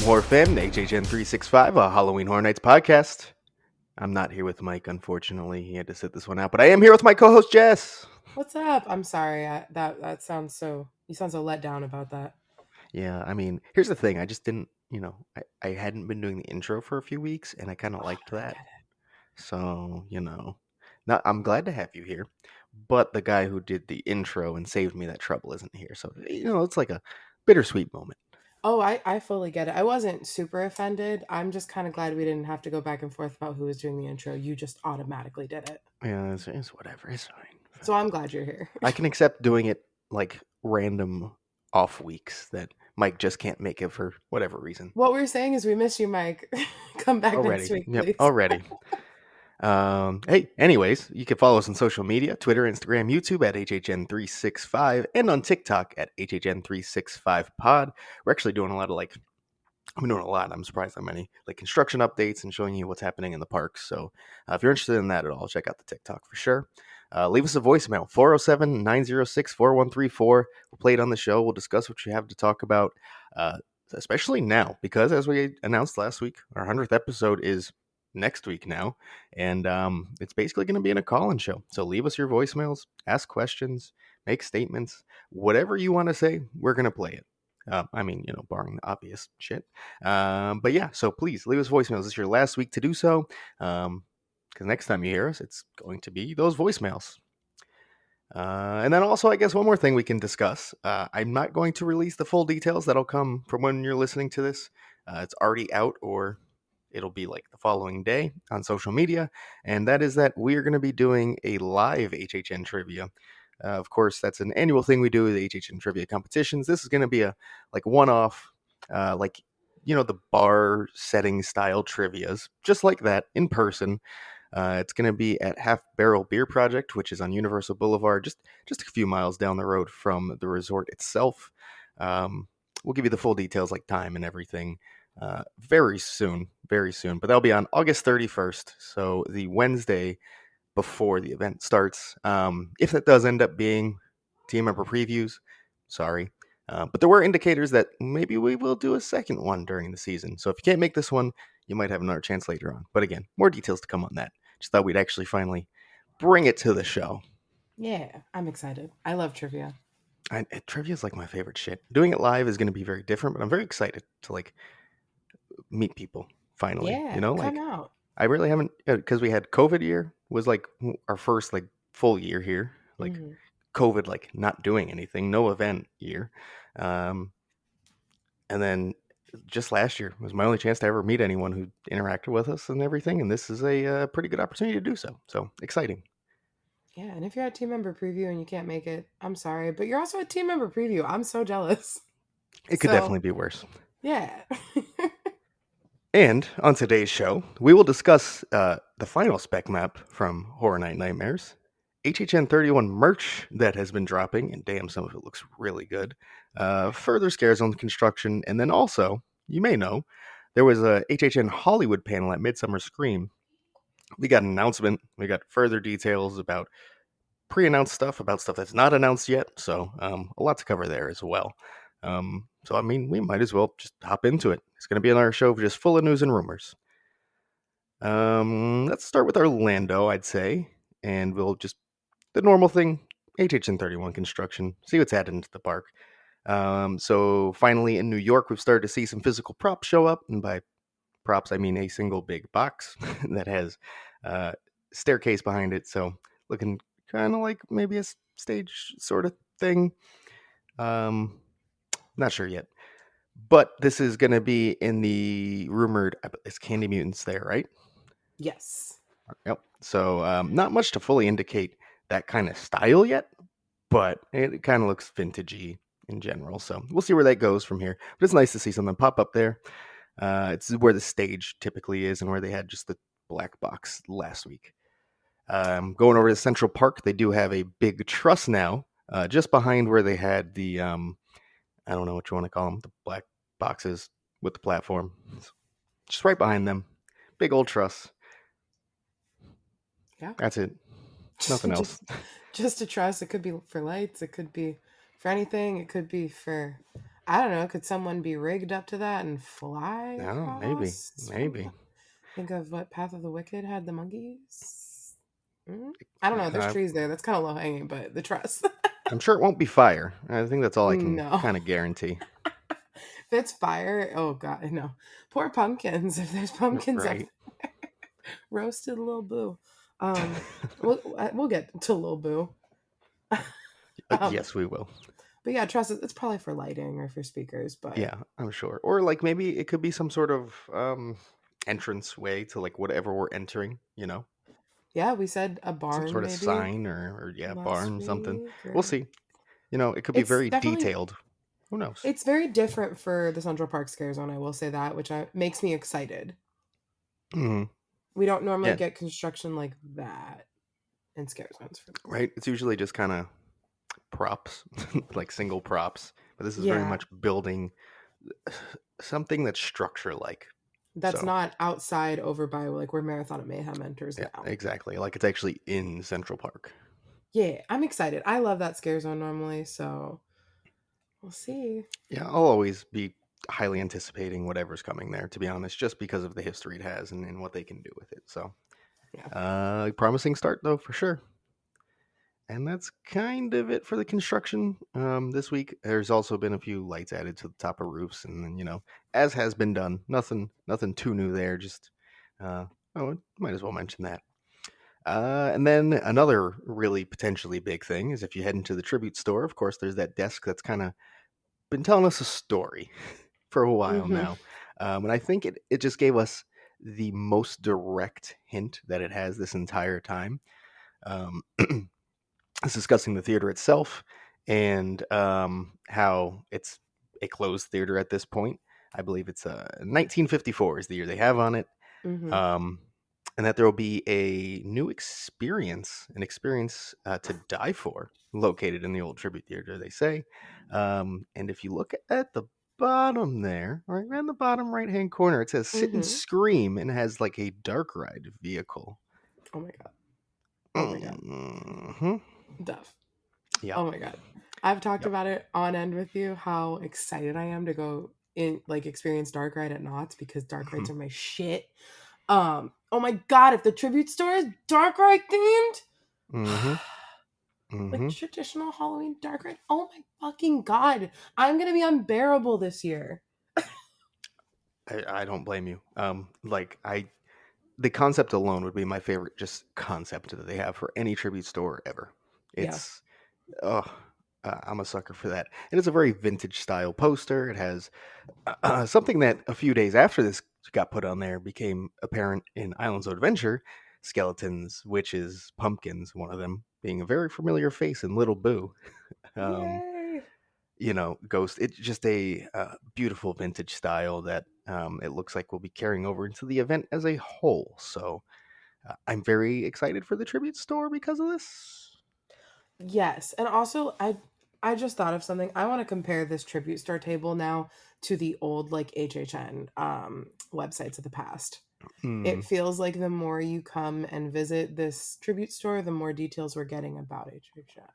Horror Fan, HHN 365, a Halloween Horror Nights podcast. I'm not here with Mike, unfortunately. He had to sit this one out, but I am here with my co-host Jess. What's up? I'm sorry. That sounds so. You sound so let down about that. Yeah, I mean, here's the thing. I just didn't, I hadn't been doing the intro for a few weeks, and I kind of Oh, liked I that. get it. So, not, I'm glad to have you here, but the guy who did the intro and saved me that trouble isn't here. So, it's like a bittersweet moment. Oh, I fully get it. I wasn't super offended. I'm just kind of glad we didn't have to go back and forth about who was doing the intro. You just automatically did it. Yeah, it's whatever. It's fine. So I'm glad you're here. I can accept doing it like random off weeks that Mike just can't make it for whatever reason. What we're saying is we miss you, Mike. Come back next Already. week, Yep, please. already. Hey, anyways, you can follow us on social media, Twitter, Instagram, YouTube at HHN365, and on TikTok at HHN365pod. We're actually doing a lot of I'm doing a lot. I'm surprised how many like construction updates and showing you what's happening in the parks. So if you're interested in that at all, check out the TikTok for sure. Leave us a voicemail 407 906 4134. We'll play it on the show. We'll discuss what you have to talk about, especially now, because as we announced last week, our 100th episode is next week now. And it's basically going to be in a call in show. So leave us your voicemails, ask questions, make statements, whatever you want to say, we're going to play it. Barring the obvious shit. But yeah, so please leave us voicemails. This is your last week to do so. Because next time you hear us, it's going to be those voicemails. And then also, I guess one more thing we can discuss. I'm not going to release the full details. That'll come from when you're listening to this. It's already out, or it'll be like the following day on social media. And that is that we are going to be doing a live HHN trivia. Of course, that's an annual thing we do with HHN trivia competitions. This is going to be a like one-off, the bar setting style trivias, just like that in person. It's going to be at Half Barrel Beer Project, which is on Universal Boulevard, just a few miles down the road from the resort itself. We'll give you the full details, like time and everything, very soon, very soon. But that'll be on August 31st, so the Wednesday before the event starts. If that does end up being team member previews, sorry. But there were indicators that maybe we will do a second one during the season. So if you can't make this one, you might have another chance later on. But again, more details to come on that. Just thought we'd actually finally bring it to the show. Yeah, I'm excited. I love trivia. Trivia is like my favorite shit. Doing it live is going to be very different, but I'm very excited to like meet people finally. Yeah, come out. I really haven't, because we had COVID year was like our first like full year here, like Hmm. COVID like not doing anything, no event year, um, and then just last year was my only chance to ever meet anyone who interacted with us and everything, and this is a pretty good opportunity to do so. So exciting! Yeah, and if you're at team member preview and you can't make it, I'm sorry, but you're also at team member preview. I'm so jealous. It could So definitely be worse. yeah. And on today's show, we will discuss the final spec map from Horror Night Nightmares, HHN 31 merch that has been dropping, and damn, some of it looks really good. Further scares on construction, and then also, you may know, there was a HHN Hollywood panel at Midsummer Scream. We got an announcement, we got further details about pre-announced stuff, about stuff that's not announced yet, so a lot to cover there as well. So, I mean, we might as well just hop into it. It's going to be another show just full of news and rumors. Let's start with Orlando, I'd say, and we'll just the normal thing: HHN 31 construction. See what's added into the park. So finally in New York, we've started to see some physical props show up, and by props I mean a single big box that has staircase behind it. So looking kind of like maybe a stage sort of thing. Not sure yet. But this is going to be in the rumored, it's Candy Mutants there, right? Yes. Yep. So not much to fully indicate that kind of style yet, but it kind of looks vintagey in general. So we'll see where that goes from here. But it's nice to see something pop up there. It's where the stage typically is and where they had just the black box last week. Going over to Central Park, they do have a big truss now, just behind where they had the, I don't know what you want to call them, the black boxes with the platform. It's just right behind them. Big old truss. Yeah. That's it. Nothing else. just to trust. It could be for lights. It could be for anything. It could be for I don't know. Could someone be rigged up to that and fly Oh, maybe, across from? maybe. Think of what Path of the Wicked had the monkeys. Mm? I don't know. There's Uh, trees there. That's kind of low hanging, but the trust. I'm sure it won't be fire. I think that's all I can No. kind of guarantee. If it's fire, oh god, no. Poor pumpkins. If there's pumpkins up Right. roasted Lil Boo. We'll get to Lil Boo. um, Yes, we will. but yeah, trust it's probably for lighting or for speakers. But Yeah, I'm sure. Or like maybe it could be some sort of entrance way to like whatever we're entering, yeah, we said a some barn sort of maybe sign or yeah, last barn, something. week. We'll Or see. It could be it's very definitely detailed. Who knows? it's very different for the Central Park Scare Zone. I will say that, which makes me excited. Hmm. We don't normally Yeah, get construction like that in scare zones for them. right. It's usually just kind of props, like single props, but this is very Yeah, much building something that's structure like. that's So, not outside over by like where Marathon of Mayhem enters yeah, now. exactly. Like it's actually in Central Park. Yeah, I'm excited. I love that scare zone normally, so we'll see. Yeah, I'll always be highly anticipating whatever's coming there, to be honest, just because of the history it has and what they can do with it. So, Yeah. promising start though, for sure. And that's kind of it for the construction this week. There's also been a few lights added to the top of roofs, and then as has been done. Nothing too new there. Just oh, might as well mention that. And then another really potentially big thing is if you head into the tribute store. Of course, there's that desk that's kind of been telling us a story for a while Mm-hmm. now, and I think it just gave us the most direct hint that it has this entire time. Um, it's discussing the theater itself and how it's a closed theater at this point. I believe it's 1954 is the year they have on it, Mm-hmm. um, and that there will be a new an experience to die for, located in the old tribute theater. They say, and if you look at the bottom there, right around the bottom right hand corner, it says "Sit and Mm-hmm. Scream" and it has like a dark ride vehicle. Oh my god. Oh my god. Hmm. Duff. Yeah. Oh my god. I've talked Yep. about it on end with you how excited I am to go in like experience Dark Ride at Knott's because Dark Mhm. Rides are my shit. Oh my god, if the tribute store is Dark Ride themed, Mhm. like Mhm. traditional Halloween Dark Ride, oh my fucking god, I'm gonna be unbearable this year. I don't blame you. Like the concept alone would be my favorite just concept that they have for any tribute store ever. Yeah. It's oh, I'm a sucker for that. And it's a very vintage style poster. It has something that a few days after this got put on there became apparent in Islands of Adventure: skeletons, witches, pumpkins. One of them being a very familiar face in Little Boo. Um, Yay. Ghost. It's just a beautiful vintage style that it looks like will be carrying over into the event as a whole. So I'm very excited for the tribute store because of this. Yes, and also I just thought of something. I want to compare this tribute store table now to the old like HHN websites of the past. Hmm. It feels like the more you come and visit this tribute store, the more details we're getting about HHN.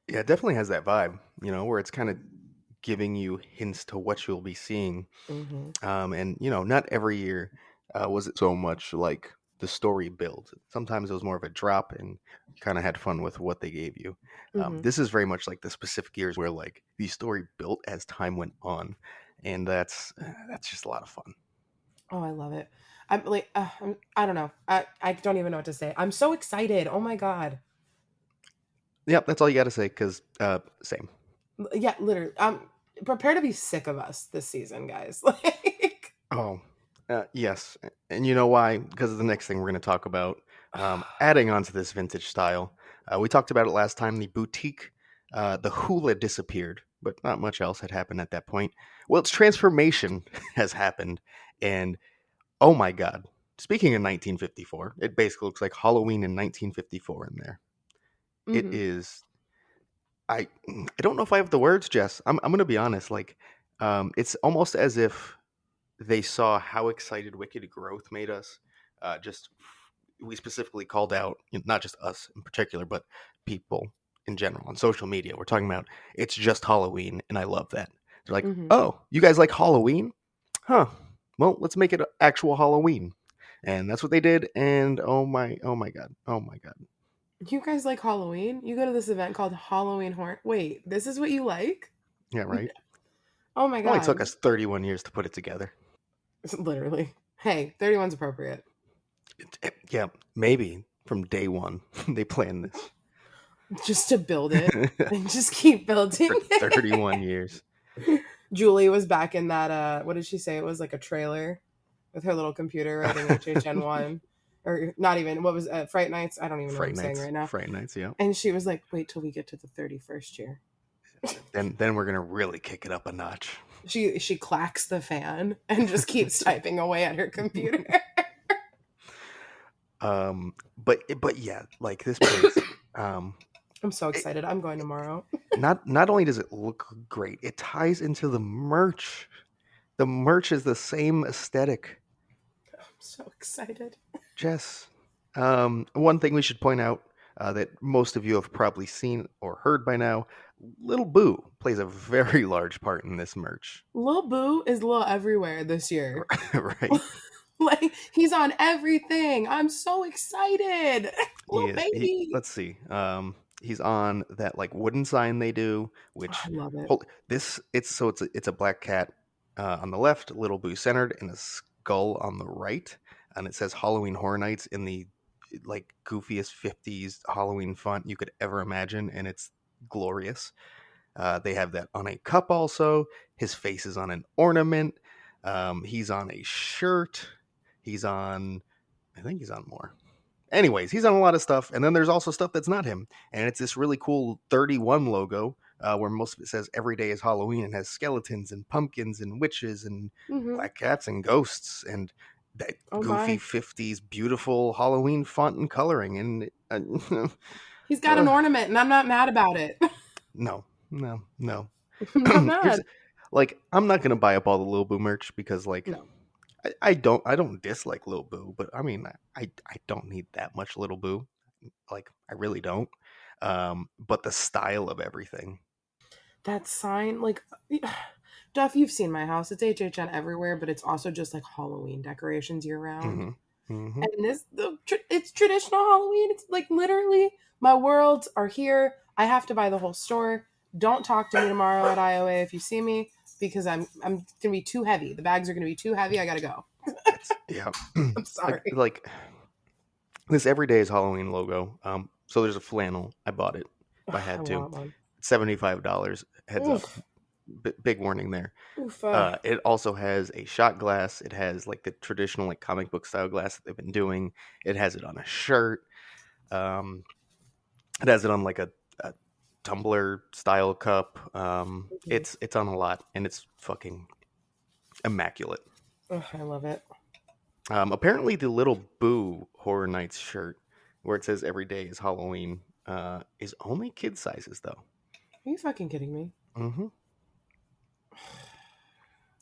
Yeah, it definitely has that vibe, where it's kind of giving you hints to what you'll be seeing. Mm-hmm. And not every year was it so much like the story build. Sometimes it was more of a drop, and you kind of had fun with what they gave you. Mm-hmm. This is very much like the specific years where like the story built as time went on, and that's just a lot of fun. Oh, I love it. I'm like, I don't know. I don't even know what to say. I'm so excited. Oh my god. Yep, that's all you got to say. Because same. Yeah, literally. Prepare to be sick of us this season, guys. Like, Oh, yes, and you know why? Because of the next thing we're going to talk about. Adding on to this vintage style, we talked about it last time. The boutique, the hula disappeared, but not much else had happened at that point. Well, its transformation has happened, and oh my god! Speaking of 1954, it basically looks like Halloween in 1954 in there. It mm-hmm. is. I don't know if I have the words, Jess. I'm going to be honest. Like, it's almost as if they saw how excited Wicked Growth made us. Just we specifically called out, not just us in particular, but people in general on social media. We're talking about it's just Halloween, and I love that. They're like, Mm-hmm. "Oh, you guys like Halloween? Huh? Well, let's make it actual Halloween." And that's what they did. And oh my god, oh my god, You guys like Halloween? You go to this event called Halloween Horror. Wait, this is what you like? yeah, right. Oh my It only took god. us 31 years to put it together. Literally. Hey, 31's appropriate. Yeah, maybe from day one they planned this Just to build it and just keep building. for 31 years. Julie was back in that what did she say? It was like a trailer with her little computer writing HHN1 or not even what was Fright Nights? I don't even know what I'm saying right now. Fright Nights, yeah. And she was like, "Wait till we get to the 31st year." Then we're gonna really kick it up a notch. She clacks the fan and just keeps typing away at her computer. But yeah, like this place. I'm so It, excited. I'm going tomorrow. not only does it look great, it ties into the merch. The merch is the same aesthetic. I'm so excited. Jess, one thing we should point out that most of you have probably seen or heard by now, Little Boo plays a very large part in this merch. Lil Boo is Lil everywhere this year. Right? Like he's on everything. I'm so excited. He Little is. baby. Let's see. He's on that like wooden sign they do, Oh, I which love it. hold this. It's a black cat on the left, Little Boo centered, and a skull on the right, and it says Halloween Horror Nights in the like goofiest '50s Halloween font you could ever imagine, and it's glorious. They have that on a cup also. His face is on an ornament. He's on a shirt. He's on. I think he's on more. Anyways, he's on a lot of stuff, and then there's also stuff that's not him, and it's this really cool 31 logo where most of it says "Every day is Halloween" and has skeletons and pumpkins and witches and Mm-hmm. black cats and ghosts and that Oh goofy my. 50s beautiful Halloween font and coloring. And He's got an uh, ornament and I'm not mad about it. no, no, no. I'm not Here's mad. like I'm not gonna buy up all the Lil Boo merch because like No. I don't dislike Lil Boo, but I mean I don't need that much Little Boo. Like I really don't. But the style of everything. That sign, like Duff, you've seen my house. It's HHN everywhere, but it's also just like Halloween decorations year round. Hmm. Hmm. And it's traditional Halloween. It's like literally my worlds are here. I have to buy the whole store. Don't talk to me tomorrow at IOA if you see me because I'm gonna be too heavy. The bags are gonna be too heavy. I gotta go. It's yeah. I'm sorry. Like this everyday is Halloween logo. So there's a flannel. I bought it if I I had to. want one. $75. Heads up. Oof. Big warning there. Oof. It also has a shot glass. It has like the traditional like comic book style glass that they've been doing. It has it on a shirt. Um, it has it on like a tumbler style cup. Mhm. It's on a lot, and it's fucking immaculate. Ugh, I love it. Apparently, the Little Boo Horror Nights shirt, where it says "Every day is Halloween," is only kid sizes though. Are you fucking kidding me? Hmm.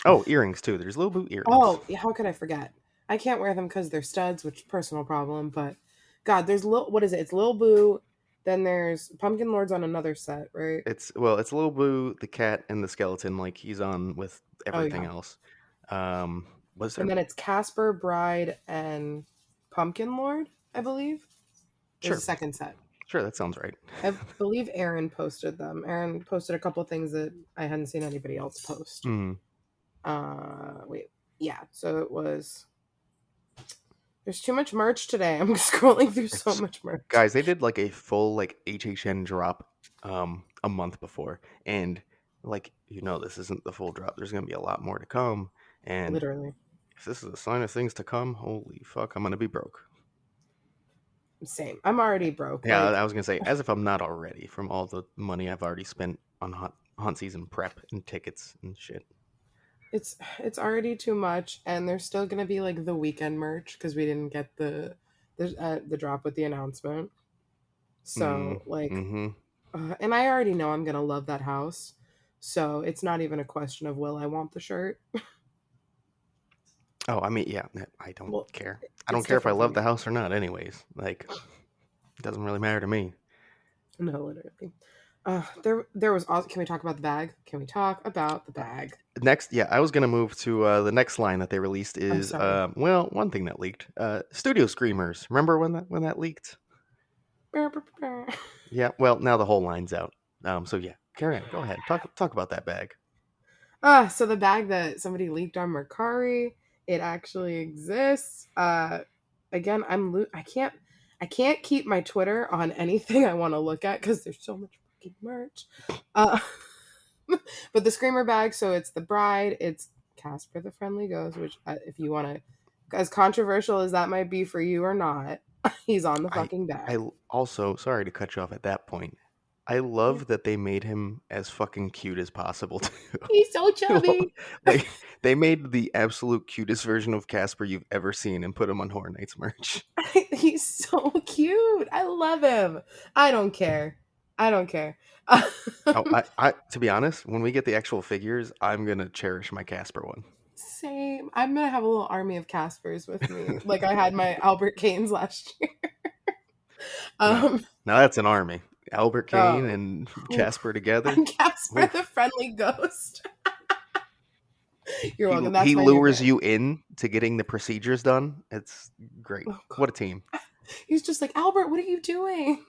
Oh, earrings too. There's Little Boo earrings. Oh, how could I forget? I can't wear them because they're studs, which personal problem. But God, there's what is it? It's Lil Boo. Then there's Pumpkin Lords on another set, right? It's Little Boo, the cat, and the skeleton. Like he's on with Oh everything yeah. else. Was And there? then it's Casper, Bride, and Pumpkin Lord. I believe there's a Sure, second set. sure. That sounds right. I believe Aaron posted them. Aaron posted a couple things that I hadn't seen anybody else post. Mm. Wait, yeah. So it was. There's too much merch today. I'm scrolling through so It's much merch. guys. They did like a full like HHN drop a month before, and like this isn't the full drop. There's gonna be a lot more to come, and Literally. if this is a sign of things to come, holy fuck, I'm gonna be broke. Same. I'm already broke. Yeah, I Like was gonna say, as if I'm not already from all the money I've already spent on hunt season prep and tickets and shit. it's already too much, and there's still gonna be like the weekend merch because we didn't get the drop with the announcement. Mm, So like, mm-hmm. and I already know I'm gonna love that house. So it's not even a question of will I want the shirt. Oh, I mean, yeah, I don't Well, care. I don't it's care if I different for love me. the house or not. Anyways, like, it doesn't really matter to me. No, literally. There was also. Can we talk about the bag? Can we talk about the Uh, bag? Next, yeah, I was gonna move to the next line that they released I'm is sorry. well, one thing that leaked, Studio Screamers. Remember when that leaked? Yeah, well, now the whole line's out. So yeah, carry on. Go ahead. Talk about that bag. So the bag that somebody leaked on Mercari, it actually exists. Again, I can't keep my Twitter on anything I want to look at because there's so much fucking merch. Uh, but the Screamer bag, so it's the bride, it's Casper the Friendly Ghost, which if you want to, as controversial as that might be for you or not, he's on the I fucking I bag. also, sorry to cut you off at that point. I love that they made him as fucking cute as possible too. He's so chubby. Like they made the absolute cutest version of Casper you've ever seen and put him on Horror Nights merch. He's so cute. I love him. I don't care. I don't care. Oh, I to be honest, when we get the actual figures, I'm gonna cherish my Casper one. Same. I'm gonna have a little army of Caspers with me, like I had my Albert Canes last year. Now, Um, now that's an army. Albert Kane oh, and oof. Casper together. I'm Casper the Oof. Friendly Ghost. You're He welcome. That's he my new lures band. you in to getting the procedures done. It's great. Oh, What a God. team. He's just like, Albert, what are you doing?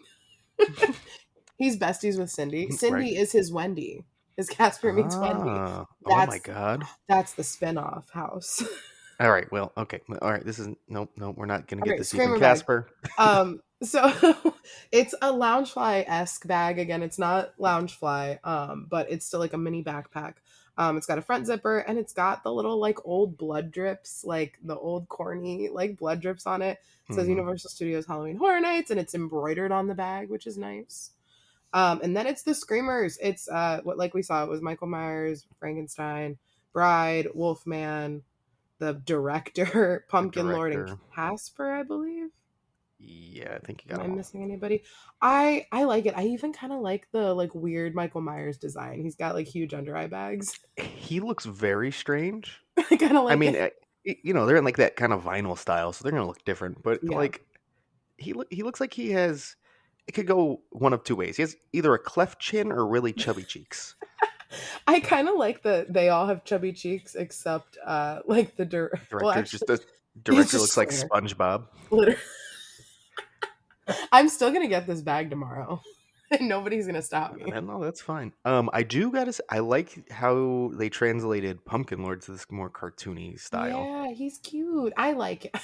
He's besties with Cindy. Right? Cindy is his Wendy. His Casper meets Wendy. Ah, oh my That's God. that's the spin-off house. All right. Well, okay. All right. This is nope, nope. We're not gonna get Okay, this deep in Screamer bag. Casper. So it's a Loungefly-esque bag. Again, it's not Loungefly, but it's still like a mini backpack. It's got a front zipper and it's got the little like old blood drips, like the old corny like blood drips on it. It says Hmm. Universal Studios Halloween Horror Nights and it's embroidered on the bag, which is nice. And then it's the Screamers. It's what like we saw, it was Michael Myers, Frankenstein, Bride, Wolfman, the director, The Pumpkin Lord, and director. Casper, I believe. Yeah, I think you got Am I them all. missing anybody? I like it. I even kind of like the like weird Michael Myers design. He's got like huge under eye bags. He looks very strange. I kind of I like mean, it. they're in like that kind of vinyl style, so they're gonna look different. But Yeah. like, he looks like he has. It could go one of two ways. He has either a cleft chin or really chubby cheeks. I kind of like that they all have chubby cheeks except like well Director just actually the it's director just looks like Square. SpongeBob. Literally. I'm still going to get this bag tomorrow. And nobody's going to stop me. No, that's fine. I do gotta say, I like how they translated Pumpkin Lord to this more cartoony style. Yeah, he's cute. I like it.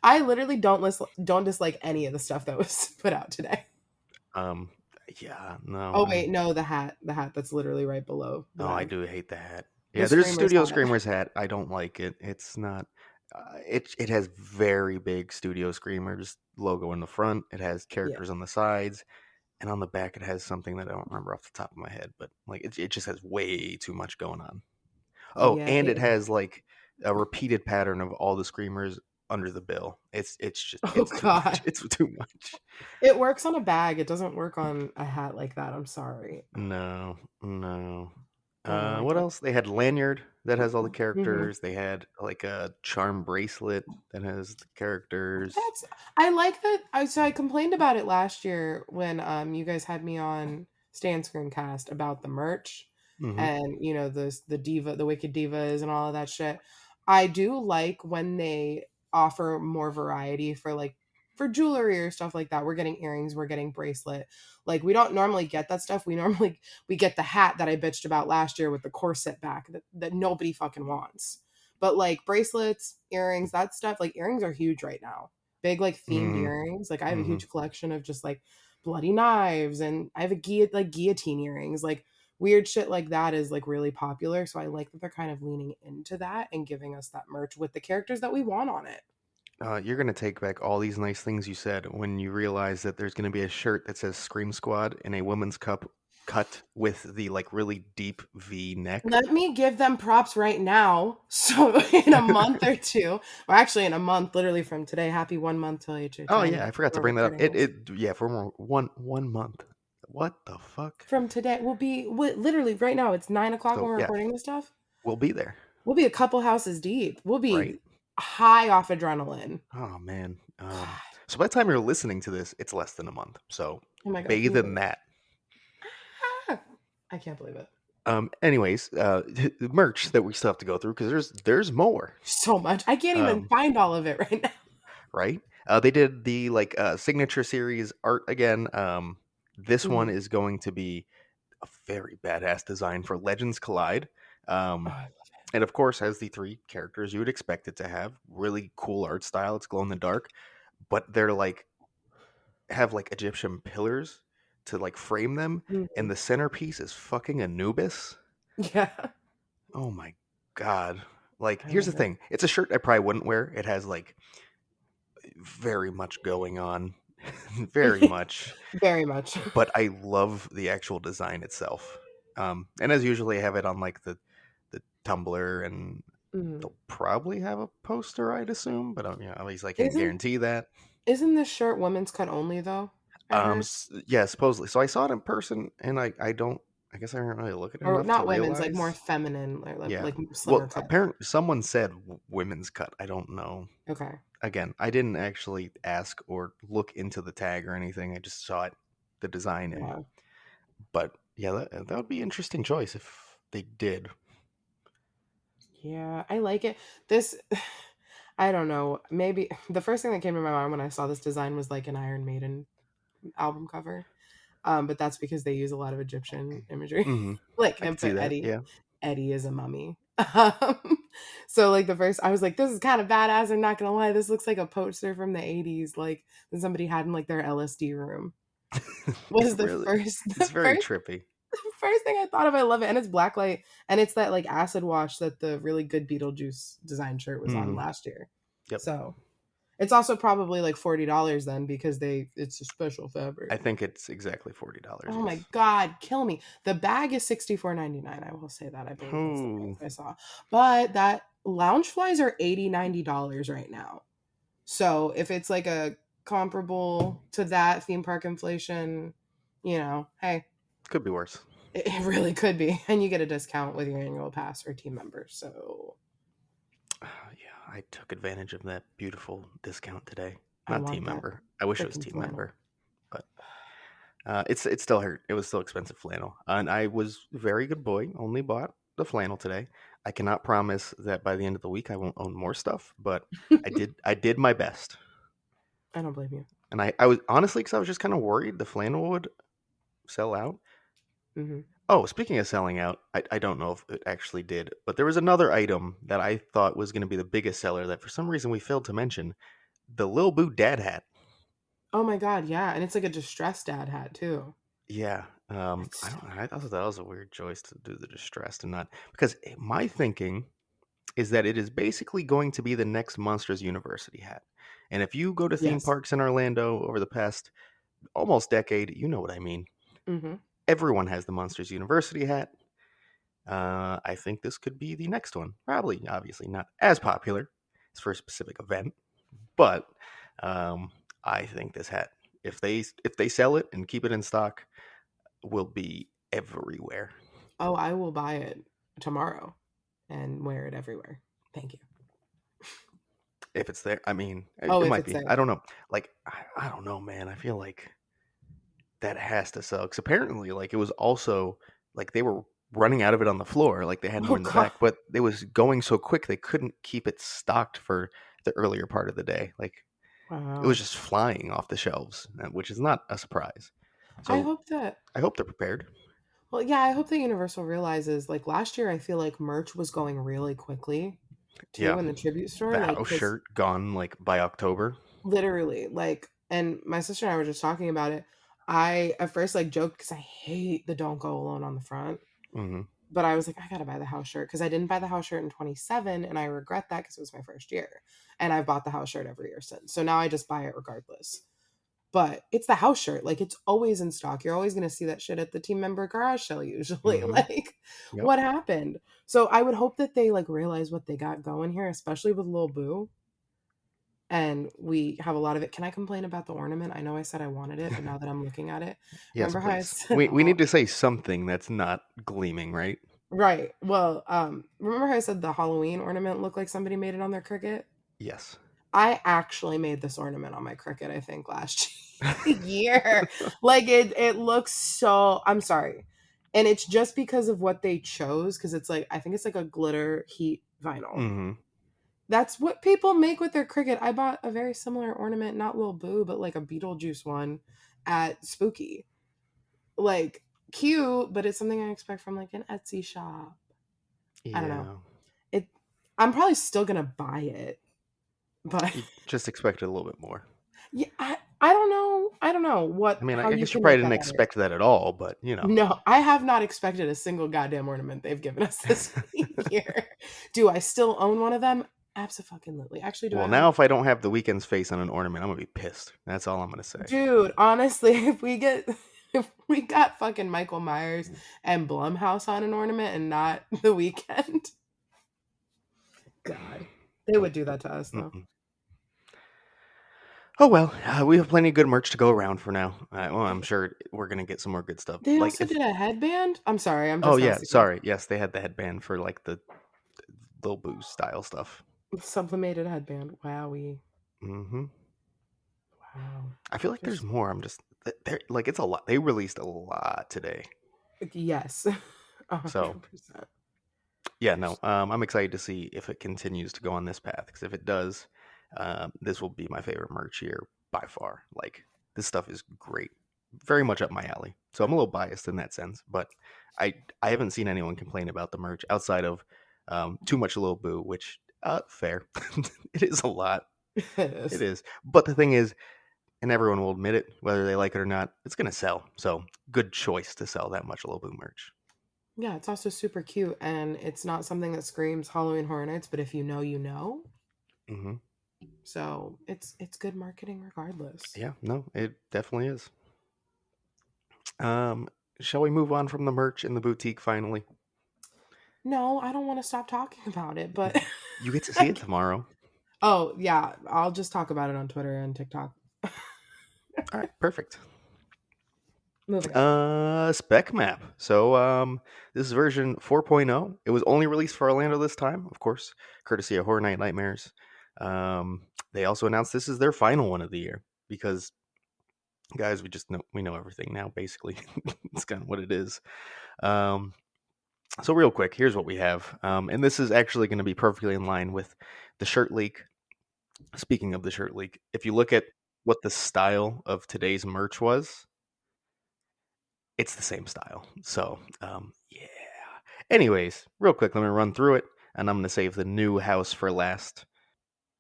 I literally don't dislike any of the stuff that was put out today. Um, yeah, no, Oh wait, no, the hat that's literally right below the no, I bag. do hate the hat. The Yeah, there's Screamers Studio hat. Screamers hat. I don't like it. It's not. It has very big Studio Screamers logo in the front. It has Yeah. characters on the sides, and on the back it has something that I don't remember off the top of my head. But like it just has way too much going on. Oh, Yeah. and it has like a repeated pattern of all the Screamers under the bill. It's just Oh it's too much. god. It's too much. It works on a bag. It doesn't work on a hat like that. I'm sorry. No, no. Oh my What god. else? They had lanyard that has all the Hmm. characters. They had like a charm bracelet that has the characters. That's I like that. I complained about it last year when you guys had me on Stan Screencast about the merch Hmm. and the Wicked Divas and all of that shit. I do like when they offer more variety for like for jewelry or stuff like that. We're getting earrings, we're getting bracelet. Like we don't normally get that stuff. We get the hat that I bitched about last year with the corset back that nobody fucking wants. But like bracelets, earrings, that stuff, like earrings are huge right now. Big like themed Hmm. earrings. Like I have a Hmm. huge collection of just like bloody knives and I have guillotine earrings. Like weird shit like that is like really popular. So I like that they're kind of leaning into that and giving us that merch with the characters that we want on it. You're gonna take back all these nice things you said when you realize that there's gonna be a shirt that says Scream Squad in a woman's cup cut with the like really deep V neck. Let me give them props right now. So in a month or two, or actually in a month, literally from today, happy 1 month till Oh HHN. yeah, I forgot to We're bring that up. recording this. Yeah, for more one month. What the fuck? From today, literally right now. It's 9 o'clock when So we're yeah, recording this stuff. we'll be there, We'll be a couple houses deep. We'll right? be high off adrenaline. Oh man. God. So by the time you're listening to this, it's less than a month. So Oh my god, can bathe you in believe? that. I can't believe it. Anyways, merch that we still have to go through because there's more. So much. I can't even Um, find all of it right now. right? They did the like signature series art again. This one Mhm. is going to be a very badass design for Legends Collide. Oh, Um, I and of course, has the three characters you would expect it to have. Really cool art style. It's glow in the dark, but they're like have like Egyptian pillars to like frame them, love and it. the centerpiece is fucking Anubis. Mhm. Yeah, Oh my god! Like, I here's the love it. thing: it's a shirt I probably wouldn't wear. It has like very much going on, very much. Very much. But I love the actual design itself. And as usually, I have it on like the Tumblr, and Mhm. they'll probably have a poster, I'd assume. But at least I can't Isn't guarantee that. isn't this shirt women's cut only though? I heard. Yeah, supposedly. So I saw it in person, and I don't. I guess I didn't really look at it Or enough to not women's, like more realize. feminine, Yeah. like slimmer Well, cut. apparently someone said women's cut. I don't know. Okay. Again, I didn't actually ask or look into the tag or anything. I just saw it, the design, and Yeah. but yeah, that would be an interesting choice if they did. Yeah, I like it. This I don't know. Maybe the first thing that came to my mind when I saw this design was like an Iron Maiden album cover. But that's because they use a lot of Egyptian imagery. Hmm. Like I and could see put that. Yeah, Eddie is a mummy. So like the first I was like, this is kind of badass, I'm not gonna lie. This looks like a poster from the 80s, like that somebody had in like their LSD room. Was it the really. first It's the very first trippy. first thing I thought of. I love it. And it's blacklight and it's that like acid wash that the really good Beetlejuice design shirt was on Hmm. last year. Yep. So it's also probably like $40 then because it's a special fabric. I think it's exactly $40. Oh my Yes. god, kill me. The bag is 64.99. I will say that. I believe that's the Oh, price I saw. But that lounge flies are $80-$90 right now. So if it's like a comparable to that theme park inflation, hey, could be worse. it really could be. And you get a discount with your annual pass or team member. So Yeah, I took advantage of that beautiful discount today. I Not team want that member. I wish it was freaking team flannel. member, but it still hurt. It was still expensive flannel, and I was a very good boy. Only bought the flannel today. I cannot promise that by the end of the week I won't own more stuff, but I did my best. I don't blame you. And I was honestly, because I was just kind of worried the flannel would sell out. Hmm. Oh, speaking of selling out, I don't know if it actually did, but there was another item that I thought was going to be the biggest seller that for some reason we failed to mention, the Lil Boo dad hat. Oh my god, yeah. And it's like a distressed dad hat too. Yeah, I It's so don't. I thought that was a weird choice to do the distressed and not because my thinking is that it is basically going to be the next Monsters University hat. And if you go to theme yes. parks in Orlando over the past almost decade, you know what I mean. Hmm. Everyone has the Monsters University hat. I think this could be the next one. Probably, obviously, not as popular. It's for a specific event, but um, I think this hat, if they sell it and keep it in stock, will be everywhere. Oh, I will buy it tomorrow and wear it everywhere. Thank you. If it's there, I mean, Oh, it if might it's be. there. I don't know. Like, I don't know, man. I feel like that has to sell because apparently, like, it was also like they were running out of it on the floor. Like they had more Oh in the god. back, but it was going so quick they couldn't keep it stocked for the earlier part of the day. Like it was Wow. just flying off the shelves, which is not a surprise. I So hope that I hope they're prepared. well, yeah, I hope that Universal realizes like last year I feel like merch was going really quickly too Yeah, in the tribute store, the like house cuz shirt gone like by October. literally like and my sister and I were just talking about it. I at first like joked cuz I hate the don't go alone on the front. Hmm. But I was like, I gotta buy the house shirt because I didn't buy the house shirt in 27, and I regret that because it was my first year, and I've bought the house shirt every year since. So now I just buy it regardless. But it's the house shirt, like it's always in stock. You're always gonna see that shit at the team member garage sale usually. Hmm. Like, Yep. what happened? So I would hope that they like realize what they got going here, especially with Lil Boo. And we have a lot of it. Can I complain about the ornament? I know I said I wanted it, but now that I'm looking at it, Yes, remember how I please. said, We need to say something that's not gleaming, right? right. Well, remember how I said the Halloween ornament looked like somebody made it on their Cricut? Yes. I actually made this ornament on my Cricut, I think, last year. Like it looks so I'm sorry. And it's just because of what they chose, because it's like, I think it's like a glitter heat vinyl. Mm-hmm. That's what people make with their Cricut. I bought a very similar ornament, not Lil Boo, but like a Beetlejuice one at Spooky. Like, cute, but it's something I expect from like an Etsy shop. I don't know. Yeah. It I'm probably still gonna buy it, but You just expected a little bit more. yeah, I don't know. I don't know I what mean, how I you guess you can probably make didn't that better. expect that at all, but you know. No, I have not expected a single goddamn ornament they've given us this year. Do I still own one of them? Absolutely. Actually, do I Well, own? now if I don't have the weekend's face on an ornament, I'm gonna be pissed. That's all I'm gonna say. Dude, honestly, if we got fucking Michael Myers and Blumhouse on an ornament and not the weekend, God, they would do that to us though. Mm-mm. Oh well, we have plenty of good merch to go around for now. Well, I'm sure we're gonna get some more good stuff. They Like also if did a headband. I'm sorry, I'm oh just now yeah, seeing sorry, yes, they had the headband for like the little boo style stuff. sublimated headband. Wowie, Hmm. wow. I feel like there's Just more. I'm just they're like it's a lot. They released a lot today, yes, so 100%. yeah, no. I'm excited to see if it continues to go on this path. Because if it does, this will be my favorite merch here by far. Like this stuff is great, very much up my alley. So I'm a little biased in that sense, but I haven't seen anyone complain about the merch outside of too much Lil Boo, which fair. It is a lot. It It is. is. But the thing is, and everyone will admit it, whether they like it or not, it's gonna sell. So good choice to sell that much Lil Boo merch. Yeah, it's also super cute, and it's not something that screams Halloween Horror Nights, but if you know, you know. Hmm. So it's good marketing regardless. Yeah, no, it definitely is. Um, shall we move on from the merch in the boutique finally? No, I don't want to stop talking about it, but You get to see it like, tomorrow. oh yeah, I'll just talk about it on Twitter and TikTok. All right, perfect. Moving on. Spec map. So, this is version 4.0. It was only released for Orlando this time, of course, courtesy of Horror Night Nightmares. They also announced this is their final one of the year because, guys, we know everything now. Basically, it's kind of what it is. Um, so real quick, here's what we have, and this is actually going to be perfectly in line with the shirt leak. Speaking of the shirt leak, if you look at what the style of today's merch was, it's the same style. So, yeah. Anyways, real quick, let me run through it, and I'm going to save the new house for last.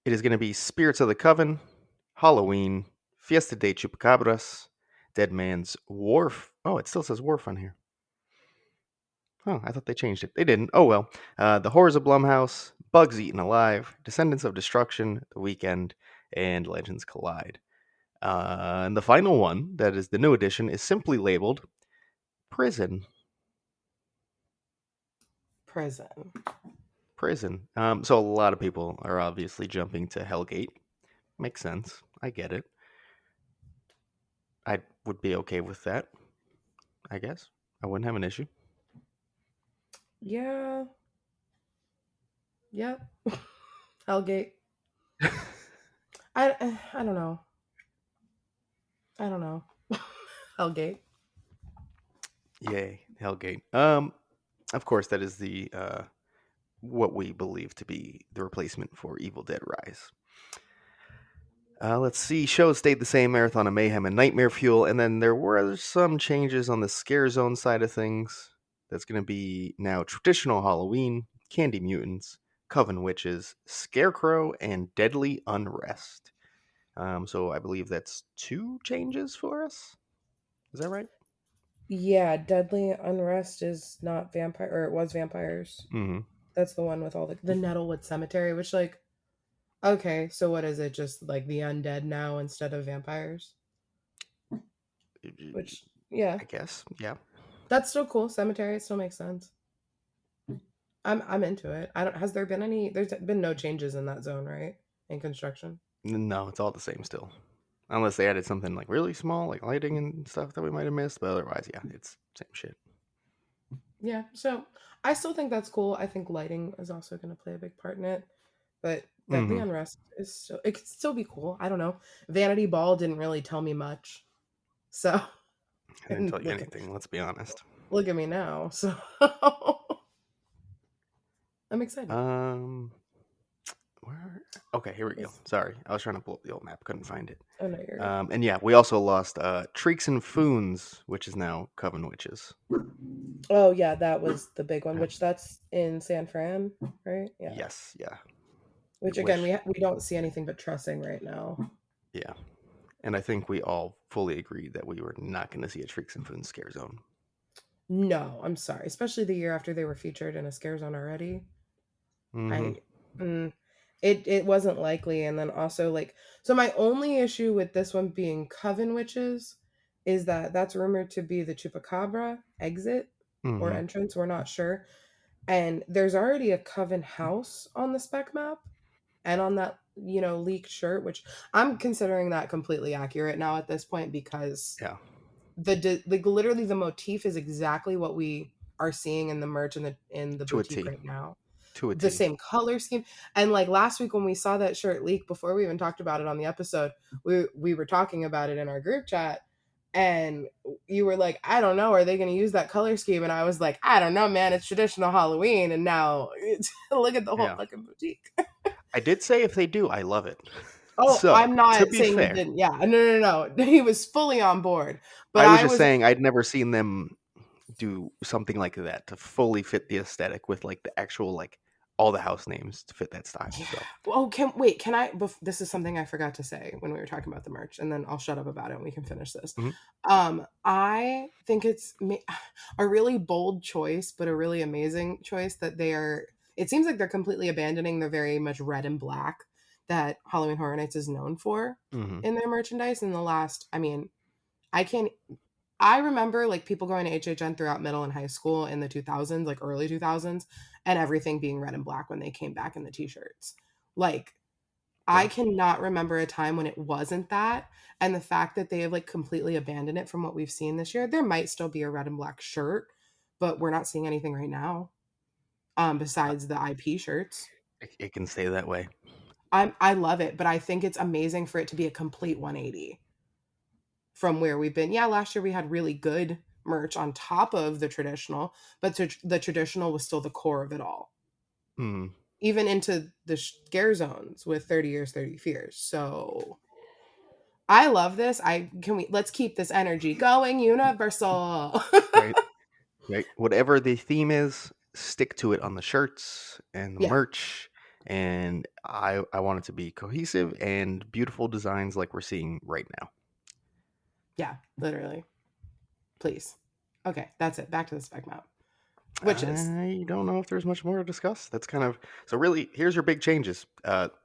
It is going to be Spirits of the Coven, Halloween, Fiesta de Chupacabras, Dead Man's Wharf. Oh, it still says Wharf on here. Oh, I thought they changed it. They didn't. Oh well. The Horrors of Blumhouse, Bugs Eaten Alive, Descendants of Destruction, The Weekend, and Legends Collide. And the final one, that is the new edition, is simply labeled Prison. Prison. Prison. So a lot of people are obviously jumping to Hellgate. Makes sense. I get it. I would be okay with that, I guess. I wouldn't have an issue. Yeah. Yep. Hellgate. I don't know. I don't know. Hellgate. Yay, Hellgate. Of course, that is the what we believe to be the replacement for Evil Dead Rise. Let's see. Shows stayed the same: Marathon of Mayhem and Nightmare Fuel, and then there were some changes on the Scare Zone side of things. That's going to be now traditional Halloween, Candy Mutants, Coven Witches, Scarecrow, and Deadly Unrest. So I believe that's two changes for us. Is that right? Yeah, Deadly Unrest is not vampire, or it was vampires. Mm-hmm. That's the one with all the Nettlewood Cemetery, which like, okay, so what is it? Just like the undead now instead of vampires? Which, yeah, I guess. Yeah. that's still cool. Cemetery, it still makes sense. I'm into it. I don't. Has there been any? There's been no changes in that zone, right? In construction. No, it's all the same still. Unless they added something like really small, like lighting and stuff that we might have missed. But otherwise, yeah, it's same shit. Yeah. So I still think that's cool. I think lighting is also going to play a big part in it. But Deadly Mm-hmm. Unrest is still. It could still be cool. I don't know. Vanity Ball didn't really tell me much. So I didn't tell you like, anything. Let's be honest. look at me now. So I'm excited. Um, where? Okay, here we go. This, Sorry, I was trying to pull up the old map, couldn't find it. oh no, you're good. And yeah, we also lost Treeks and Foons, which is now Coven Witches. Oh yeah, that was the big one, Uh, which that's in San Fran, right? Yeah. yes, yeah. Which again, Which, we don't see anything but trussing right now. yeah. And I think we all fully agreed that we were not going to see a Treeks and Foons scare zone. No, I'm sorry, especially the year after they were featured in a scare zone already. Mm-hmm. I mm, it wasn't likely, and then also like so my only issue with this one being Coven Witches is that that's rumored to be the Chupacabra exit or Mm-hmm. entrance. We're not sure, and there's already a Coven house on the spec map and on that leaked shirt, which I'm considering that completely accurate now at this point because Yeah, like literally the motif is exactly what we are seeing in the merch in the to a boutique T. right now, To a the T. same color scheme. And like last week when we saw that shirt leak, before we even talked about it on the episode, we were talking about it in our group chat, and you were like, I don't know, are they going to use that color scheme? And I was like, I don't know, man, it's traditional Halloween. And now look at the whole Yeah. fucking boutique. I did say if they do, I love it. Oh, So, I'm to not be saying he fair, didn't. Yeah, no. He was fully on board, but I was I just was saying I'd never seen them do something like that to fully fit the aesthetic with like the actual like all the house names to fit that style. yeah. So, Oh, can I? This is something I forgot to say when we were talking about the merch, and then I'll shut up about it and we can finish this. mhm. I think it's a really bold choice, but a really amazing choice that they are. It seems like they're completely abandoning the very much red and black that Halloween Horror Nights is known for Mhm. in their merchandise. In the last, I mean, I can I remember like people going to HHN throughout middle and high school in the 2000s, like early 2000s, and everything being red and black when they came back in the t-shirts. Like I Yeah. cannot remember a time when it wasn't that. And the fact that they have like completely abandoned it from what we've seen this year, there might still be a red and black shirt, but we're not seeing anything right now. Uh, Besides the IP shirts. it can stay that way. I love it, but I think it's amazing for it to be a complete 180 from where we've been. Yeah, last year we had really good merch on top of the traditional, but the traditional was still the core of it all, Mhm. even into the scare zones with 30 years, 30 fears. So I love this. Let's keep this energy going, Universal. Right. Right. Whatever the theme is, stick to it on the shirts and the Yeah, merch. And I want it to be cohesive and beautiful designs like we're seeing right now. yeah, literally. Please. Okay, that's it. Back to the spec map. Witches. I don't know if there's much more to discuss. That's kind of so. Really, here's your big changes.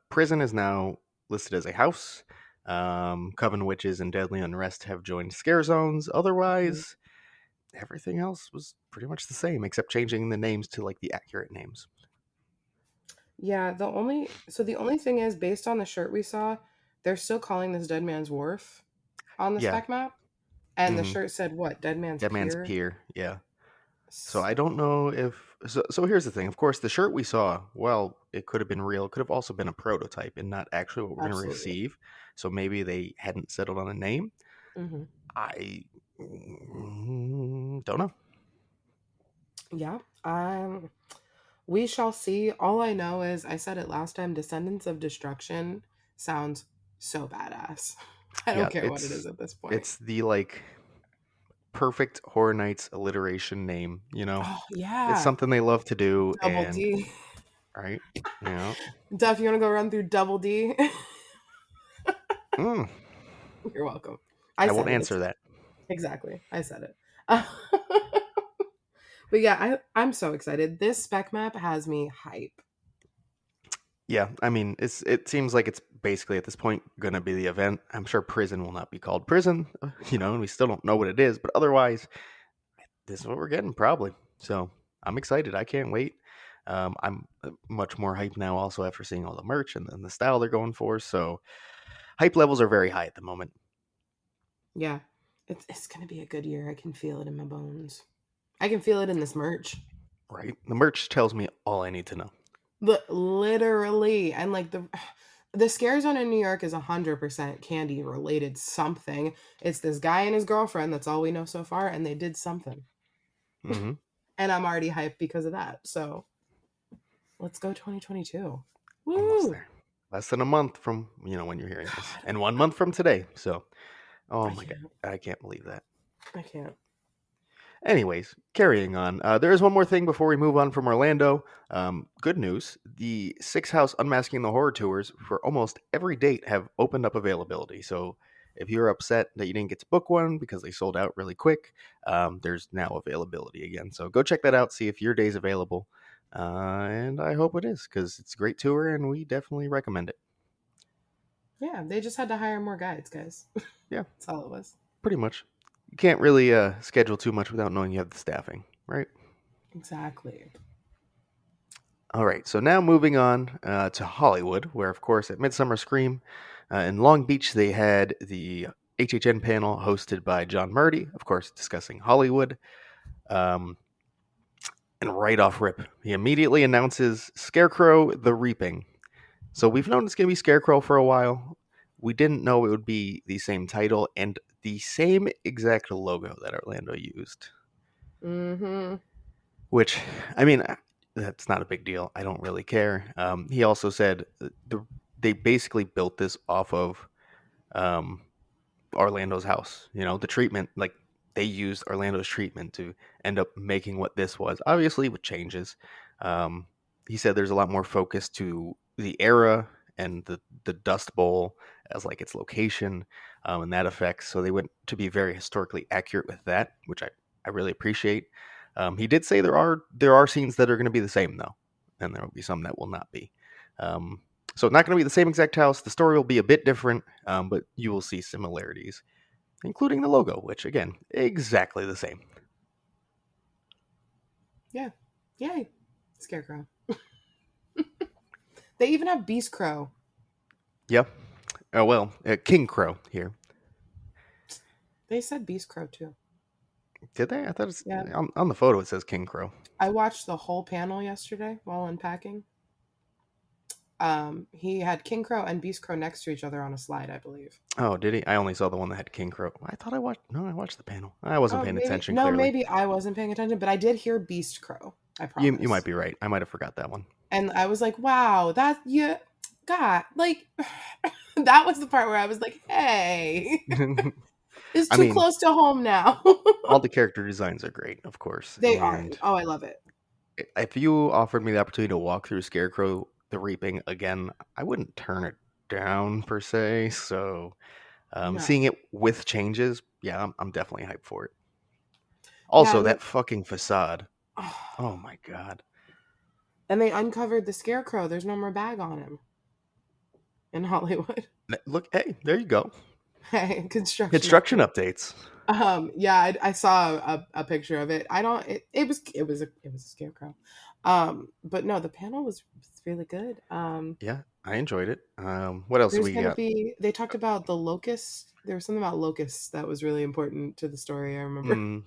Prison is now listed as a house. Coven Witches and Deadly Unrest have joined scare zones. Otherwise, everything else was pretty much the same, except changing the names to like the accurate names. Yeah, the only thing is based on the shirt we saw, they're still calling this Dead Man's Wharf on the Yeah. spec map. And the hmm shirt said what? Dead Man's Dead Man's Pier? Pier. Yeah. So I don't know if so here's the thing. Of course, the shirt we saw, well, it could have been real. It could have also been a prototype and not actually what we're going to Absolutely. receive. So maybe they hadn't settled on a name. Hmm. I don't know. Yeah. We shall see. All I know is I said it last time, Descendants of Destruction sounds so badass. I don't Yeah, care what it is at this point. it's the like perfect Horror Nights alliteration name, you know. Oh It's yeah. something they love to do Double and D. right? Yeah. Duff, you wanna go run through Double D? Mm, You're welcome. I I won't said it. answer It's that. exactly. I said it. But yeah, I'm so excited. This spec map has me hype. Yeah, I mean, it seems like it's basically at this point going to be the event. I'm sure prison will not be called prison, and we still don't know what it is, but otherwise, this is what we're getting probably. So I'm excited. I can't wait. I'm much more hyped now, also after seeing all the merch and the style they're going for. So hype levels are very high at the moment. Yeah. It's gonna be a good year. I can feel it in my bones. I can feel it in this merch. Right? The merch tells me all I need to know. But literally, and like the scare zone in New York is 100% candy related something. It's this guy and his girlfriend. That's all we know so far, and they did something. Hmm. And I'm already hyped because of that. So let's go 2022. Almost Woo! there. Less than a month from when you're hearing this, God, and 1 month from today. So, oh I my god, can't. I can't believe that. I can't. Anyways, carrying on. There is one more thing before we move on from Orlando. Good news: the Six House Unmasking the Horror tours for almost every date have opened up availability. So, if you're upset that you didn't get to book one because they sold out really quick, there's now availability again. So go check that out. See if your day's available. And I hope it is because it's a great tour and we definitely recommend it. Yeah, they just had to hire more guides, guys. Yeah, That's all it was. pretty much. You can't really schedule too much without knowing you have the staffing, right? Exactly. All right, so now moving on to Hollywood, where, of course, at Midsummer Scream in Long Beach, they had the HHN panel hosted by John Murdy, of course, discussing Hollywood. Um, and right off rip, he immediately announces Scarecrow the Reaping. So we've known it's going to be Scarecrow for a while. We didn't know it would be the same title and the same exact logo that Orlando used. Mm-hmm. Which, I mean, that's not a big deal. I don't really care. He also said they basically built this off of um, Orlando's house. The treatment, like they used Orlando's treatment to end up making what this was. Obviously, with changes. Um, he said there's a lot more focus to the era and the Dust Bowl as like its location and that effects. So they went to be very historically accurate with that, which I really appreciate. He did say there are scenes that are going to be the same though, and there will be some that will not be. Um, so not going to be the same exact house. The story will be a bit different, but you will see similarities, including the logo, which again, exactly the same. Yeah. Yay. Scarecrow. They even have Beast Crow. Yeah. Oh well, King Crow here. They said Beast Crow too. Did they? I thought it's Yeah. on the photo. It says King Crow. I watched the whole panel yesterday while unpacking. He had King Crow and Beast Crow next to each other on a slide, I believe. Oh, did he? I only saw the one that had King Crow. I thought I watched. No, I watched the panel. I wasn't Oh, paying maybe attention. no, Clearly, maybe I wasn't paying attention, but I did hear Beast Crow. I you might promise. be right. I might have forgot that one. And I was like, wow, that yeah, God, like that was the part where I was like, hey, it's I too mean, close to home now. all the character designs are great, of course. They are. And Oh, I love it. if you offered me the opportunity to walk through Scarecrow the Reaping again, I wouldn't turn it down per se. So No. seeing it with changes, yeah, I'm definitely hyped for it. Yeah, Also, that fucking facade. Oh my god. and they uncovered the scarecrow. There's no more bag on him in Hollywood. Look, hey, there you go. Hey, construction Construction update. updates. Yeah, I saw a picture of it. I don't. It was a scarecrow. But no, the panel was really good. Yeah, I enjoyed it. What else do There's we gonna got? be. They talked about the locust. There was something about locusts that was really important to the story. I remember Mm,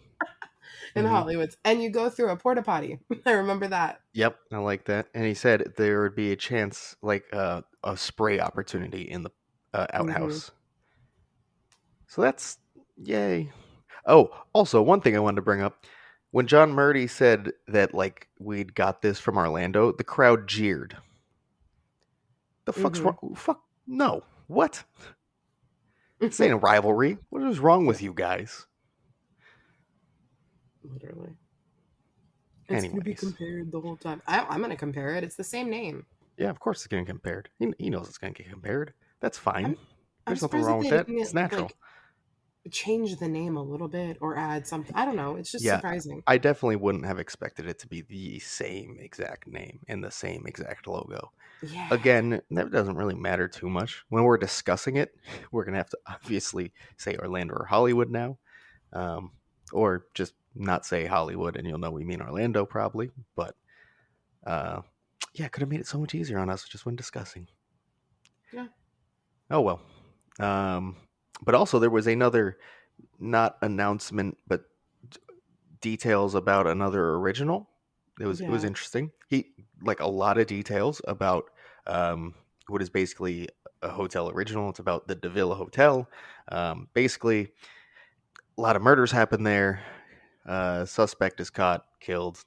in hmm. Hollywood, and you go through a porta potty. I remember that. Yep, I like that. And he said there would be a chance, like a spray opportunity in the Hmm. outhouse. So that's yay. Oh, also one thing I wanted to bring up: when John Murdy said that like we'd got this from Orlando, the crowd jeered. The fuck's Hmm. wrong? Fuck no. What? This ain't a rivalry. What is wrong Yeah, with you guys? literally. It's gonna be Anyways, compared the whole time. I'm gonna compare it. It's the same name. yeah, of course it's getting compared. He knows it's gonna get compared. That's fine. I'm I'm There's nothing surprised that wrong with they that. didn't It's natural. like change the name a little bit or add something. I don't know. It's just Yeah, surprising. I definitely wouldn't have expected it to be the same exact name and the same exact logo. Yeah. Again, that doesn't really matter too much. When we're discussing it, we're going to have to obviously say Orlando or Hollywood now, um, or just not say Hollywood and you'll know we mean Orlando probably. But uh, yeah, could have made it so much easier on us just when discussing. Yeah. Oh well. Um, but also, there was another not announcement, but details about another original. It was Yeah. interesting. He like a lot of details about what is basically a hotel original. It's about the Davila Hotel. Basically, a lot of murders happen there. Suspect is caught, killed.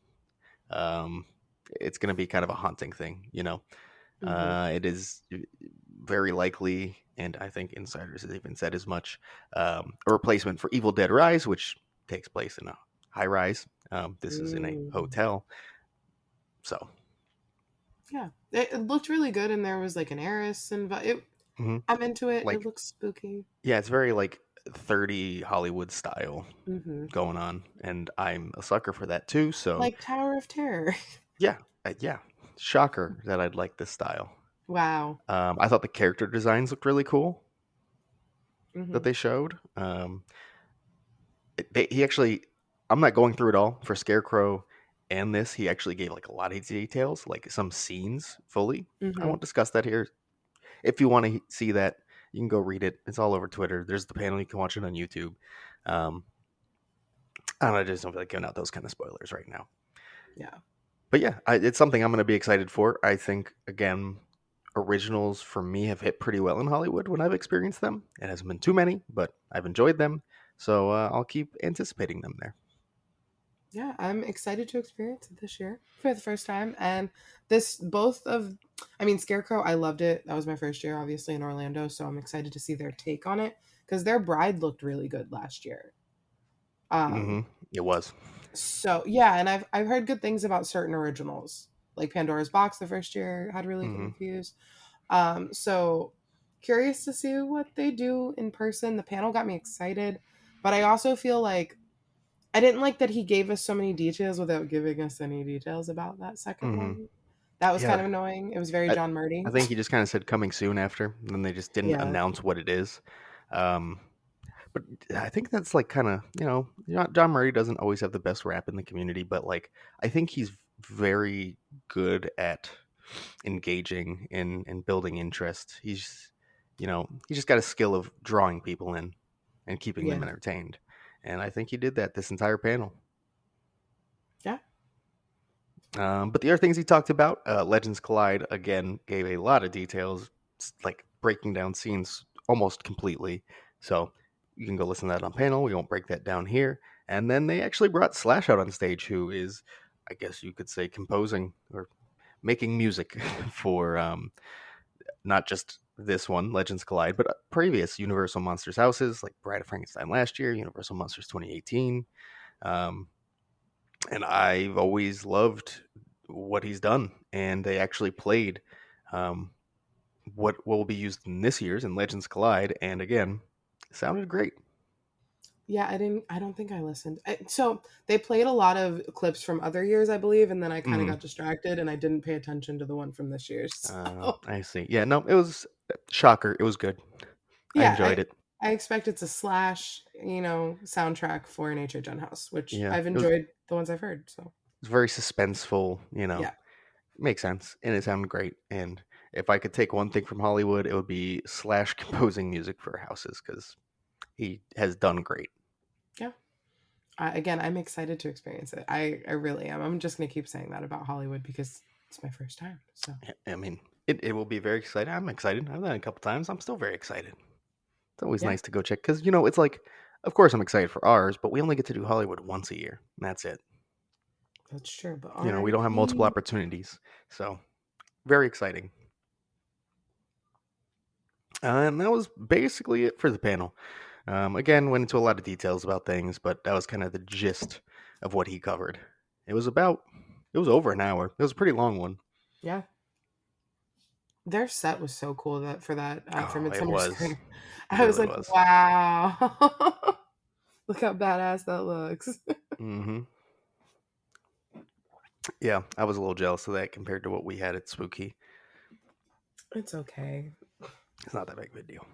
Um, it's going to be kind of a haunting thing, you know. Mm-hmm. It is very likely, and I think insiders have even said as much, a replacement for Evil Dead Rise, which takes place in a high rise. This is in a Mm. hotel. So, Yeah, it looked really good, and there was like an heiress, and mhm. I'm into it. It Like, looks spooky. yeah, it's very like 30 Hollywood style Mm-hmm. going on, and I'm a sucker for that too. So, Like Tower of Terror. yeah, yeah, shocker that I'd like this style. Wow. I thought the character designs looked really cool that Mm-hmm. they showed. He actually, I'm not going through it all for Scarecrow and this. He actually gave like a lot of details, like some scenes fully. I Mm-hmm. won't discuss that here. If you want to see that, you can go read it. It's all over Twitter. There's the panel. You can watch it on YouTube. Um, I don't know. I just don't feel like giving out those kind of spoilers right now. Yeah. But yeah, it's something I'm going to be excited for. I think again, originals for me have hit pretty well in Hollywood when I've experienced them. It hasn't been too many, but I've enjoyed them. So I'll keep anticipating them there. Yeah, I'm excited to experience it this year for the first time. And this, both of, I mean, Scarecrow, I loved it. That was my first year, obviously, in Orlando. So I'm excited to see their take on it because their bride looked really good last year. Hmm. Um, It was. so yeah, and I've heard good things about certain originals, like Pandora's Box. The first year had really good Hmm. reviews. So curious to see what they do in person. The panel got me excited, but I also feel like I didn't like that he gave us so many details without giving us any details about that second Hmm. one. That was kind Yeah, of annoying. It was very I, John I Murdy. think he just kind of said coming soon after, and then they just didn't Yeah, announce what it is. Um, but I think that's like kind of John Murray doesn't always have the best rap in the community, but like I think he's very good at engaging in building interest. He's just got a skill of drawing people in and keeping them yeah, entertained, and I think he did that this entire panel. yeah, But the other things he talked about, Legends Collide again gave a lot of details, like breaking down scenes almost completely. So you can go listen to that on panel. We won't break that down here. And then they actually brought Slash out on stage, who is, I guess you could say, composing or making music for not just this one, Legends Collide, but previous Universal Monsters houses like Bride of Frankenstein last year, Universal Monsters 2018. Um, and I've always loved what he's done. And they actually played um, what will be used in this year's in Legends Collide, and again, sounded great. yeah. I don't think I listened. So they played a lot of clips from other years, I believe, and then I kind of Mm, got distracted and I didn't pay attention to the one from this year. So I see. Yeah, no, it was shocker. It was good. I yeah, enjoyed it. I expect it's a slash, soundtrack for an HHN house, which Yeah, I've it was. It enjoyed the ones I've heard. So was very suspenseful. yeah, Makes sense, and it sounded great. And if I could take one thing from Hollywood, it would be Slash composing music for houses because he has done great. yeah. Again, I'm excited to experience it. I really am. I'm just gonna keep saying that about Hollywood because it's my first time. So I mean, it will be very exciting. I'm excited. I've done it a couple times. I'm still very excited. It's always yeah, nice to go check because it's like, of course, I'm excited for ours, but we only get to do Hollywood once a year. And that's it. that's true. But We don't have multiple R.I.P. opportunities, so very exciting. And that was basically it for the panel. Again, went into a lot of details about things, but that was kind of the gist of what he covered. It was about, it was over an hour. It was a pretty long one. Yeah, their set was so cool that for Oh, it Midsummer was. Scream. It I was really like, was. wow, look how badass that looks. Hmm. Yeah, I was a little jealous of that compared to what we had at Spooky. It's okay. It's not that big of a deal.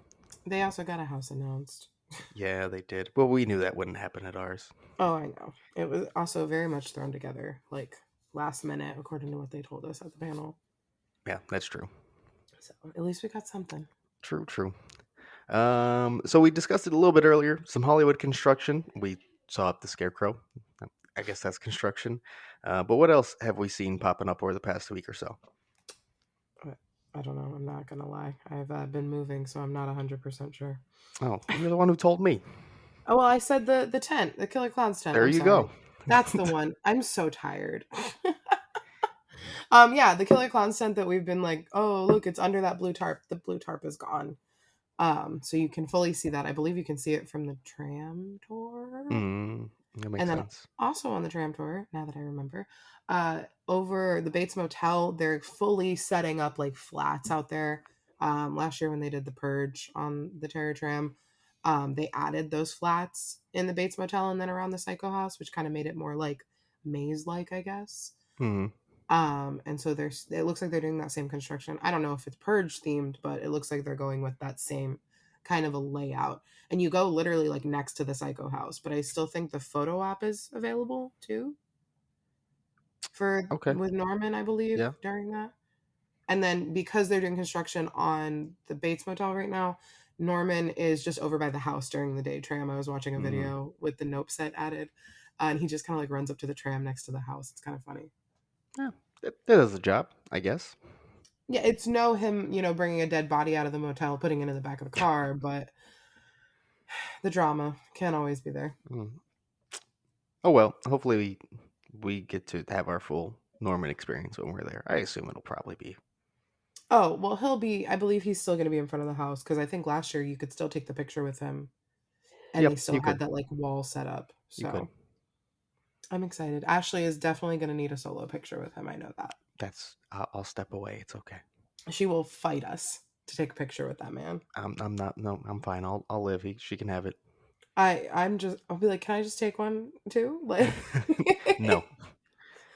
They also got a house announced. Yeah, they did. Well, we knew that wouldn't happen at ours. Oh, I know. It was also very much thrown together, like last minute, according to what they told us at the panel. Yeah, that's true. So at least we got something. True, true. So we discussed it a little bit earlier. Some Hollywood construction. We saw up the Scarecrow. I guess that's construction. But what else have we seen popping up over the past week or so? I don't know. I'm not gonna lie. I've been moving, so I'm not 100% sure. Oh, you're the one who told me. Oh well, I said the tent, the Killer Clowns tent. There I'm you go. sorry. That's the one. I'm so tired. Yeah, the Killer Clowns tent that we've been like, oh look, it's under that blue tarp. The blue tarp is gone. So you can fully see that. I believe you can see it from the tram tour. That makes And then sense. also on the tram tour, now that I remember, over the Bates Motel, they're fully setting up like flats out there. Last year when they did the purge on the Terror Tram, they added those flats in the Bates Motel and then around the Psycho House, which kind of made it more like maze like, I guess. Mm, And so there's it looks like they're doing that same construction. I don't know if it's purge themed, but it looks like they're going with that same kind of a layout. And you go literally like next to the Psycho House, but I still think the photo op is available too for okay. with Norman, I believe, Yeah. during that. And then because they're doing construction on the Bates Motel right now, Norman is just over by the house during the day tram. I was watching a Mm, video with the nope set added, and he just kind of like runs up to the tram next to the house. It's kind of funny. yeah. That does the job, I guess. Yeah, it's no him, bringing a dead body out of the motel, putting it in the back of the car, but the drama can't always be there. Mm. Oh well. Hopefully we get to have our full Norman experience when we're there. I assume it'll probably be. Oh, well, I believe he's still going to be in front of the house because I think last year you could still take the picture with him and they Yep. still You had could. that like wall set up. You could. So I'm excited. Ashley is definitely going to need a solo picture with him. I know that. That's. I'll step away. It's okay. She will fight us to take a picture with that man. I'm not. No. I'm fine. I'll live. She can have it. I'll be like, can I just take one too? Like, No.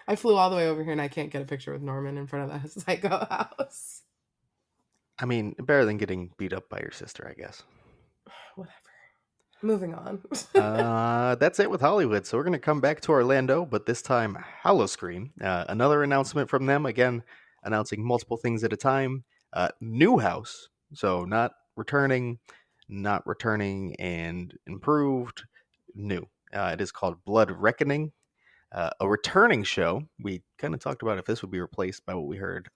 I flew all the way over here and I can't get a picture with Norman in front of the psycho house. I mean, better than getting beat up by your sister, I guess. Whatever. Moving on. That's it with Hollywood. So we're gonna come back to Orlando, but this time Howl-O-Scream. Another announcement from them. Again, announcing multiple things at a time. New house, so not returning, and improved. New. It is called Blood Reckoning. A returning show. We kind of talked about if this would be replaced by what we heard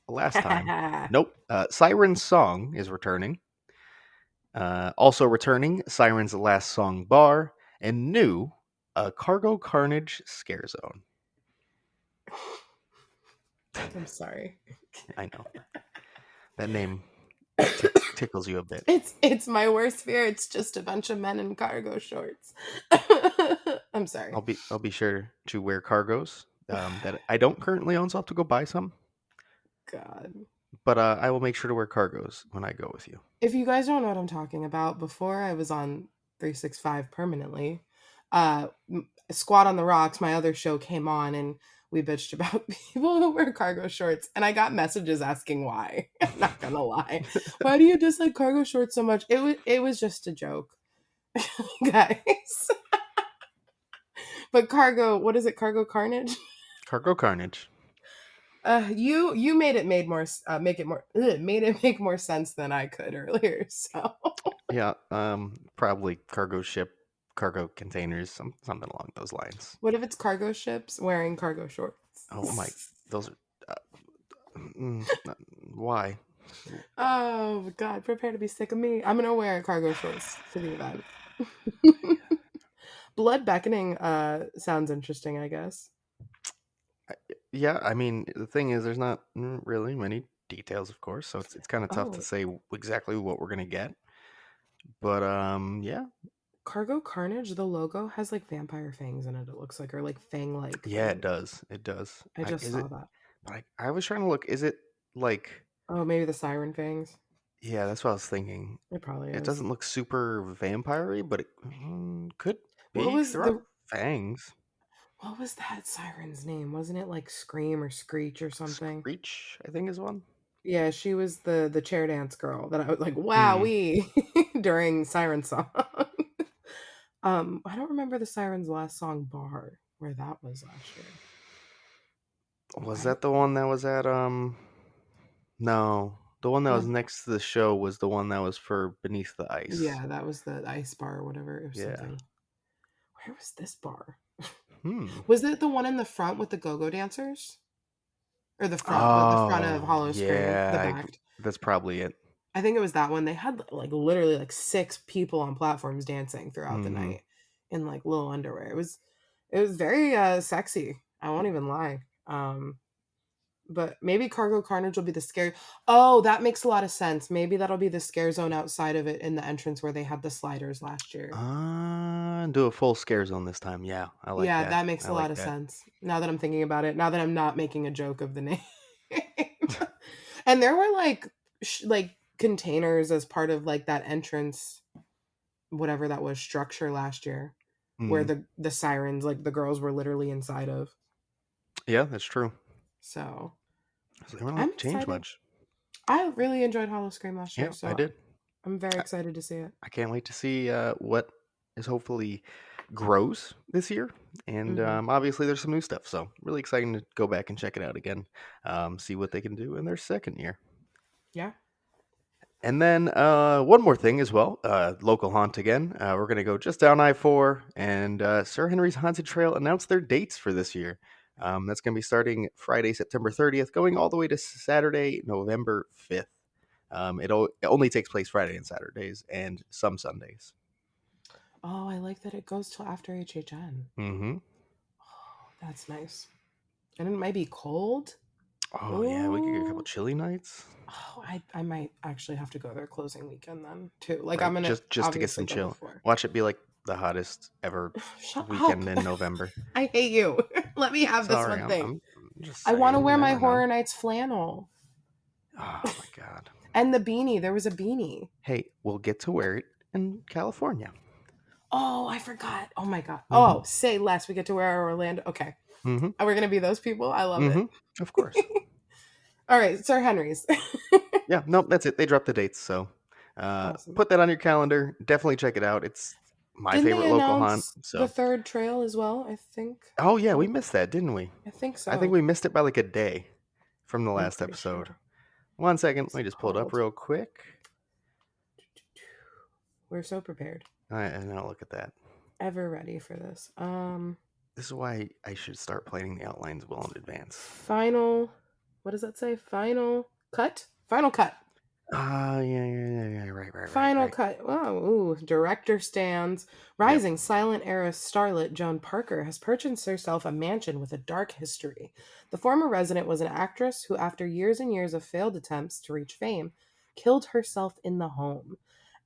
last time. Nope. Siren's Song is returning. Also returning, Siren's Last Song Bar, and new, a Cargo Carnage Scare Zone. I'm sorry. I know that name tickles you a bit. It's my worst fear. It's just a bunch of men in cargo shorts. I'm sorry. I'll be sure to wear cargos that I don't currently own, so I'll have to go buy some. God. But I will make sure to wear cargos when I go with you. If you guys don't know what I'm talking about, before I was on 365 permanently, Squat on the Rocks, my other show, came on and we bitched about people who wear cargo shorts. And I got messages asking why. I'm not gonna lie. Why do you dislike cargo shorts so much? It was just a joke, guys. But cargo, what is it? Cargo Carnage? Cargo Carnage. You made it make more sense than I could earlier. So Yeah, probably cargo ship, cargo containers, something along those lines. what if it's cargo ships wearing cargo Oh my, shorts? those are. Mm, why? Oh God, prepare to be sick of me. I'm gonna wear cargo shorts to the event. Blood beckoning sounds interesting, I guess. Yeah, I mean, the thing is, there's not really many details, of course, so it's kind of tough to Oh, say exactly what we're gonna get. But yeah, Cargo Carnage, the logo has like vampire fangs in it, it looks like, or like fang like yeah, it thing. does, it does. I just Is saw it? that. But I was trying to look. Is it like? Oh, maybe the siren fangs. Yeah, that's what I was thinking. It probably It is. doesn't look super vampire-y, but it could What be. was There are the fangs. what was that siren's name? Wasn't it like Scream or Screech or something? Screech, I think, is one. Yeah, she was the chair dance girl that I was like, Hmm. wowee during Siren Song. I don't remember the Siren's last song bar where that was last year. Oh, Was that the one that was at No, the one that was no, next to the show was the one that was for Beneath the Ice. yeah, that was the ice bar or whatever or Yeah. something. Where was this bar? Hmm. Was it the one in the front with the go-go dancers? Or the front of Oh, Hollow Scream, the yeah. back? That's probably it. I think it was that one. They had like literally like six people on platforms dancing throughout the Mm-hmm. night in like little underwear. It was very sexy. I won't even lie. But maybe Cargo Carnage will be the scare. Oh, that makes a lot of sense. Maybe that'll be the scare zone outside of it in the entrance where they had the sliders last year. Do a full scare zone this time. Yeah, I like Yeah, that. that makes I a lot like of that. sense. Now that I'm thinking about it, now that I'm not making a joke of the name. And there were like containers as part of like that entrance, whatever that was, structure last year, where Mm. the sirens, like the girls were literally inside of. Yeah, that's true. So So they don't have I'm to change excited. much. I really enjoyed Hollow Scream last year, Yeah, I so did. I'm very I, excited to see it. I can't wait to see what is hopefully grows this year. And Hmm. obviously, there's some new stuff. So, really exciting to go back and check it out again, see what they can do in their second year. Yeah. And then one more thing as well, local haunt again. We're going to go just down I-4, and Sir Henry's Haunted Trail announced their dates for this year. That's going to be starting Friday, September 30th, going all the way to Saturday, November 5th. It only takes place Friday and Saturdays and some Sundays. Oh, I like that it goes till after HHN. Mm-hmm. Oh, that's nice. And it might be cold. Oh, yeah, we could get a couple Oh, chilly nights, oh, I might actually have to go there closing weekend then too. Like right? I'm gonna Just to get obviously some go chill. before. Watch it be like the hottest ever Shut up! weekend in November. I hate you. Let me have this Sorry, one I'm, thing. I'm just I want to saying, you wear my never know. Horror Nights flannel Oh my god. and the beanie. There was a beanie. Hey, we'll get to wear it in California. Oh, I forgot. Oh my god. Mm-hmm. Oh, say less. We get to wear our Orlando. Okay, Mm-hmm. we're gonna be those people. I love it. Mm-hmm. Of course. All right, Sir Henry's. Yeah, nope, that's it. They dropped the dates, so Awesome. put that on your calendar. Definitely check it out. It's my Didn't they favorite local haunt. announce the So, third trail as well? I think. oh yeah, we Oh, missed that, didn't we? I think I think so. we missed it by like a day from the I'm last pretty episode. sure. 1 second, What's let me it just pull it up called? real quick. We're so prepared. And now look at that. Ever ready for this. This is why I should start planning the outlines well in advance. Final. What does that say? Final cut. Final cut. Yeah, Final right. cut. Oh, ooh. Director stands. Yep. Rising silent era starlet Joan Parker has purchased herself a mansion with a dark history. The former resident was an actress who, after years and years of failed attempts to reach fame, killed herself in the home.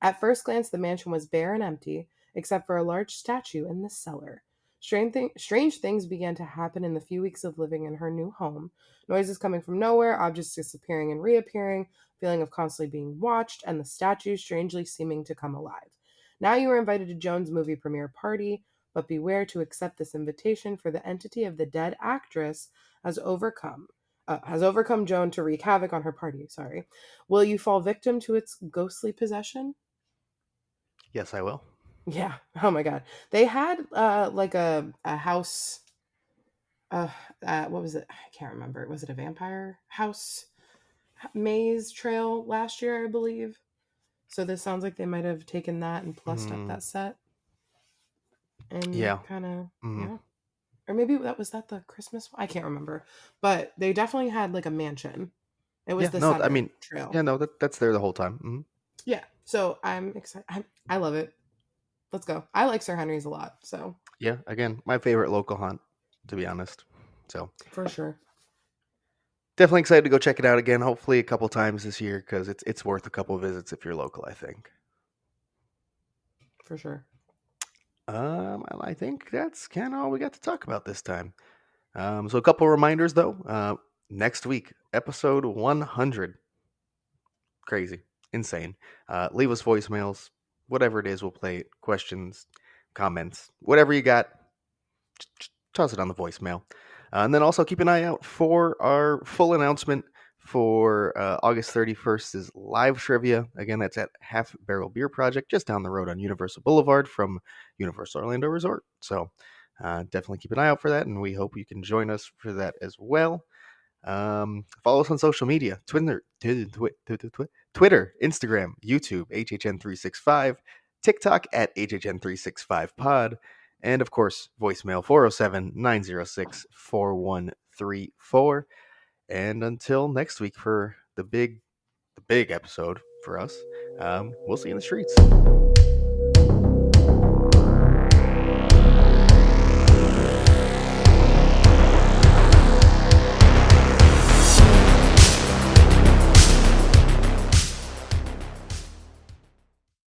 At first glance, the mansion was bare and empty, except for a large statue in the cellar. Strange things began to happen in the few weeks of living in her new home. Noises coming from nowhere, objects disappearing and reappearing, feeling of constantly being watched, and the statue strangely seeming to come alive. Now you are invited to Joan's movie premiere party, but beware to accept this invitation, for the entity of the dead actress has overcome Joan to wreak havoc on her party. Sorry. Will you fall victim to its ghostly possession? Yes, I will. Yeah. Oh my god. They had like a house uh, what was it? I can't remember. Was it a vampire house maze trail last year, I believe? So this sounds like they might have taken that and plussed up Mm, that set and yeah. kind of, Mm. yeah. Or maybe that was the Christmas one? I can't remember. But they definitely had like a mansion. It was Yeah. the No, I center mean, trail. yeah, no, that's there the whole time. Yeah. So I'm excited. I love it. Let's go. I like Sir Henry's a lot. So Yeah. Again, my favorite local hunt, to be honest. So for sure. definitely excited to go check it out again. Hopefully a couple times this year because it's worth a couple visits if you're local. I think. For sure. And I think that's kind of all we got to talk about this time. So a couple reminders though. Next week, episode 100. Crazy, insane. Leave us voicemails, whatever it is. We'll play it. Questions, comments, whatever you got. Toss it on the voicemail. And then also keep an eye out for our full announcement for August 31st's live trivia. Again, that's at Half Barrel Beer Project, just down the road on Universal Boulevard from Universal Orlando Resort. So definitely keep an eye out for that, and we hope you can join us for that as well. Follow us on social media: Twitter, Instagram, YouTube, HHN365, TikTok at HHN365pod, and of course, voicemail 407-906-4134. And until next week for the big episode, for us. We'll see you in the streets.